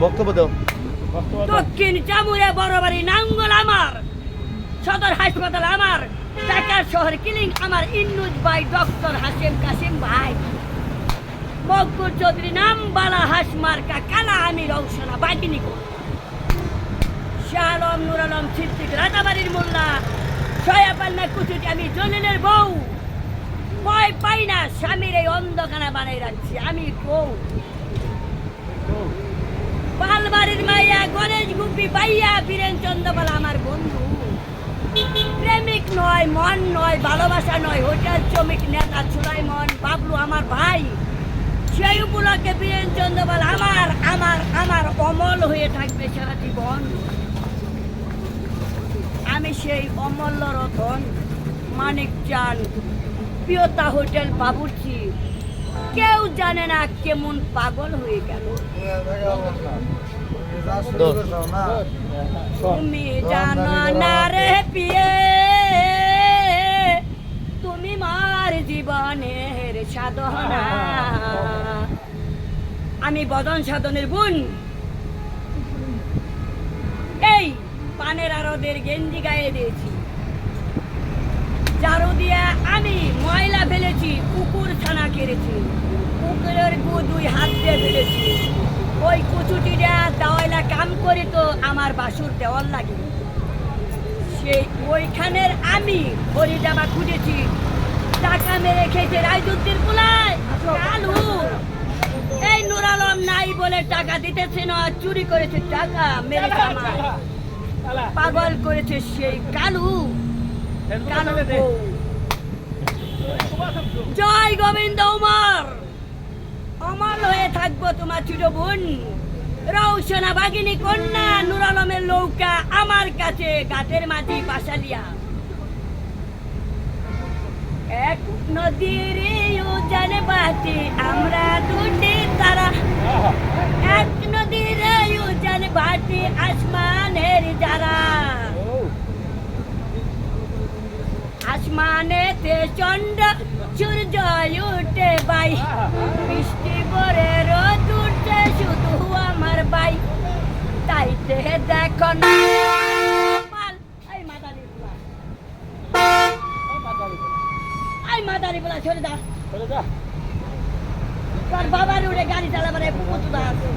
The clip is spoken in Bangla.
বক্তব্য দাও। দক্ষিণ চামুরে বড়বাড়ি নাঙ্গল আমার, সদর হাসপাতাল আমার, ঢাকা শহর কিলিং আমার, ইন্নুজ ভাই ডক্টর হাসিম কাসিম ভাই, মকবুল চৌধুরী নাম বালা হাস মার্কা কালা, আমি রৌশনা বাগিনী কো শাহ আলম, নুর আলম, সিদ্দিক রাতাবাড়ির মোল্লা, সয়াপান্না কুচুটি, আমি জলিলের বউ, ভয় পাই না স্বামীর এই অন্ধকানা বানাই রাখছি আমি বউ। পালবাড়ির মাইয়া গণেশ গুপি বাইয়া বীরেন চন্দ্রবালা আমার বন্ধু, প্রেমিক নয়, মন নয়, ভালোবাসা নয়, হোটেল শ্রমিক নেতা সুলাইমন বাবলু আমার ভাই, সেই উপলক্ষে বীরেন চন্দ্রবাল আমার আমার আমার অমল হয়ে থাকবে সারা জীবন। আমি সেই অমূল্য রতন মানিক চান প্রিয়তা হোটেল বাবুর্চি, কেউ জানে না কেমন পাগল হয়ে গেল। তুমি জানো না রে পিয়ে, তুমি মার জীবনের সাধনা। আমি বদন সাধনের বোন, এই পানের আরদের গেঞ্জি গায়ে দিয়েছি, ঝাড়ু দিয়ে আমি ময়লা ফেলেছি, কুকুর ছানা কেড়েছি, কুকুরের গু দুই হাত দিয়ে ফেলেছি, ওই কুচুটিটা দেওয়ালা কাম করে তো আমার বাসুর দেওয়াল লাগে, সেই ওইখানের আমি হরি জামা খুঁজেছি, টাকা মেরে খেয়েছে রায়দুদ্দির পোলায় কালু, এই নুর আলম নাই বলে টাকা দিতেছে না, চুরি করেছে টাকা মেরে জামা, পাগল করেছে সেই কালু। জয় গোবিন্দ উমর, অমল হয়ে থাকবো তোমার ছোট বোন রৌশনা বাগিনী কন্যা নুর আলমের নৌকা আমার কাছে ঘাটের মাঝি পাশালিয়া। এক নদীর উজান বাতি আমরা দুটি তারা, এক নদীর উজান বাতি আসমানের যারা, আসমানেতে চন্দ্র সূর্য উঠে বাই, বৃষ্টি পরে রোদ উঠে শুধু আমার বাই, তাইতে দেখো না মাদারি বলা ছেড়ে দা, তোর বাবার উড়ে গাড়ি চালাবার পুকুর আছে।